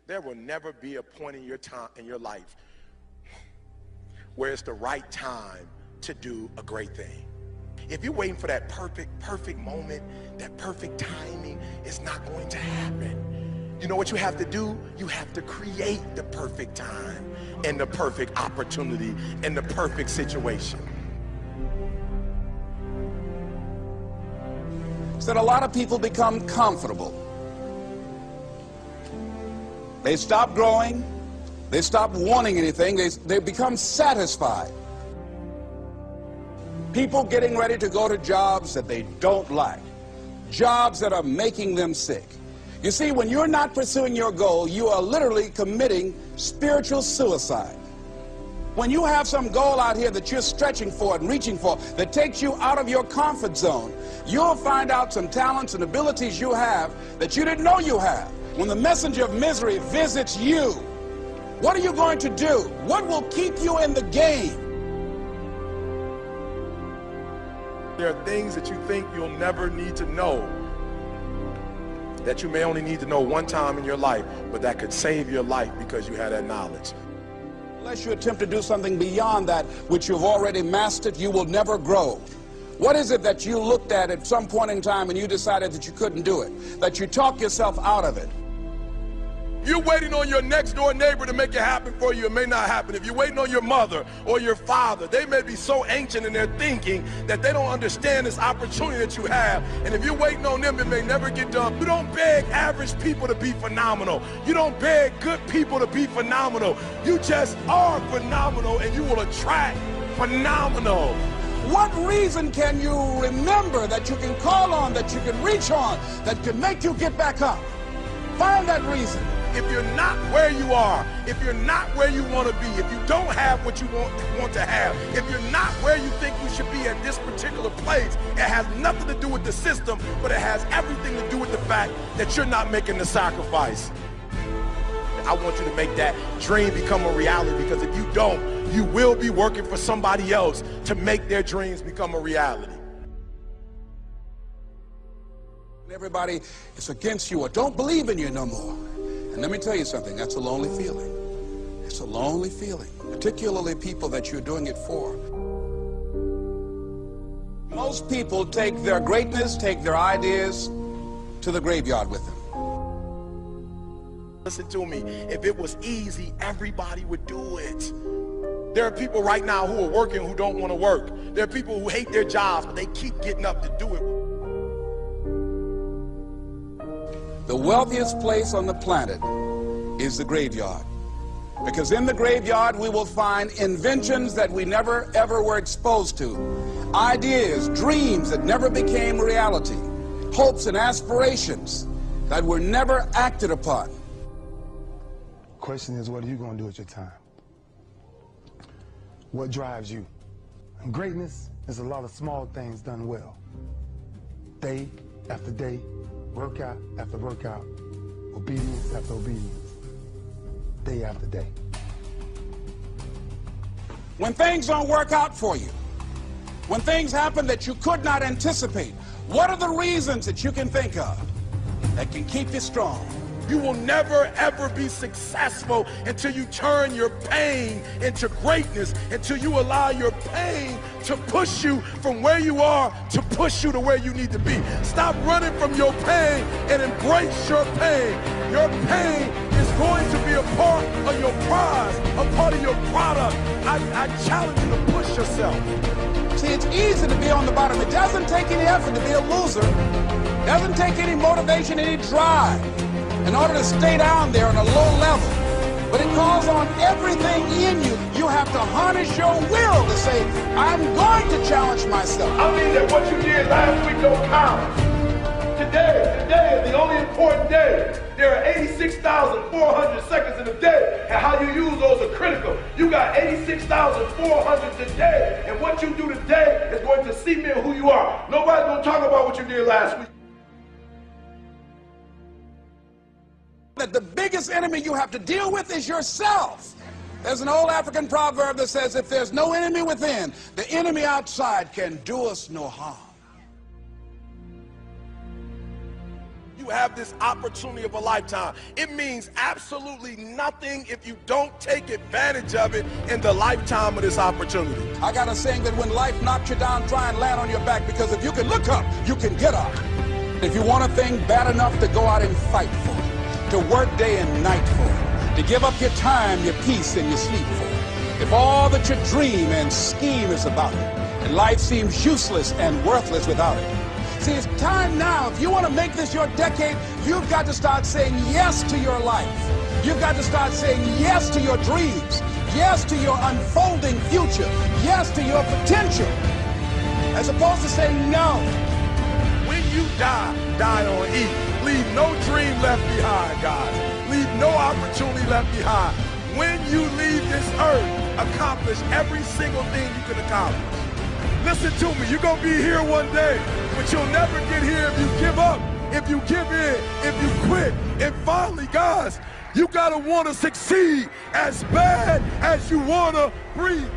There will never be a point in your life where it's the right time to do a great thing. If you're waiting for that perfect moment, that perfect timing, it's not going to happen. You know what you have to do? You have to create the perfect time and the perfect opportunity and the perfect situation. So that a lot of people become comfortable. They stop growing. They stop wanting anything. They become satisfied. People getting ready to go to jobs that they don't like. Jobs that are making them sick. You see, when you're not pursuing your goal, you are literally committing spiritual suicide. When you have some goal out here that you're stretching for and reaching for that takes you out of your comfort zone, you'll find out some talents and abilities you have that you didn't know you have. When the messenger of misery visits you, what are you going to do? What will keep you in the game? There are things that you think you'll never need to know, that you may only need to know one time in your life, but that could save your life because you had that knowledge. Unless you attempt to do something beyond that which you've already mastered, you will never grow. What is it that you looked at some point in time and you decided that you couldn't do it, that you talked yourself out of it? You're waiting on your next door neighbor to make it happen for you, it may not happen. If you're waiting on your mother or your father, they may be so ancient in their thinking that they don't understand this opportunity that you have. And if you're waiting on them, it may never get done. You don't beg average people to be phenomenal. You don't beg good people to be phenomenal. You just are phenomenal, and you will attract phenomenal. What reason can you remember that you can call on, that you can reach on, that can make you get back up? Find that reason. If you're not where you are, if you're not where you want to be, if you don't have what you want to have, if you're not where you think you should be at this particular place, it has nothing to do with the system, but it has everything to do with the fact that you're not making the sacrifice. I want you to make that dream become a reality, because if you don't, you will be working for somebody else to make their dreams become a reality. Everybody is against you or don't believe in you no more. And let me tell you something, that's a lonely feeling. It's a lonely feeling, particularly people that you're doing it for. Most people take their greatness, take their ideas to the graveyard with them. Listen to me, if it was easy, everybody would do it. There are people right now who are working who don't want to work. There are people who hate their jobs, but they keep getting up to do it. The wealthiest place on the planet is the graveyard. Because in the graveyard we will find inventions that we never ever were exposed to. Ideas, dreams that never became reality. Hopes and aspirations that were never acted upon. Question is, what are you going to do with your time? What drives you? And greatness is a lot of small things done well. Day after day, workout after workout, obedience after obedience, day after day. When things don't work out for you, when things happen that you could not anticipate, what are the reasons that you can think of that can keep you strong? You will never ever be successful until you turn your pain into greatness, until you allow your pain to push you from where you are to push you to where you need to be. Stop running from your pain and embrace your pain. Your pain is going to be a part of your prize, a part of your product. I challenge you to push yourself. See, it's easy to be on the bottom. It doesn't take any effort to be a loser. It doesn't take any motivation, any drive in order to stay down there on a low level. But it calls on everything in you. You have to harness your will to say, I'm going to challenge myself. I mean that what you did last week don't count. Today is the only important day. There are 86,400 seconds in a day, and how you use those are critical. You got 86,400 today, and what you do today is going to cement who you are. Nobody's going to talk about what you did last week. That the biggest enemy you have to deal with is yourself. There's an old African proverb that says, if there's no enemy within, the enemy outside can do us no harm. you have this opportunity of a lifetime. It means absolutely nothing if you don't take advantage of it in the lifetime of this opportunity. I got a saying that when life knocks you down, try and land on your back, because if you can look up, you can get up. If you want a thing bad enough to go out and fight for it, to work day and night for it, to give up your time, your peace, and your sleep for it, if all that you dream and scheme is about it, and life seems useless and worthless without it. See, it's time now. If you want to make this your decade, you've got to start saying yes to your life. You've got to start saying yes to your dreams, yes to your unfolding future, yes to your potential, as opposed to saying no. When you die, die on E. Leave no dream left behind, guys. Leave no opportunity left behind. When you leave this earth, accomplish every single thing you can accomplish. Listen to me, you're going to be here one day, but you'll never get here if you give up, if you give in, if you quit. And finally, guys, you got to want to succeed as bad as you want to breathe.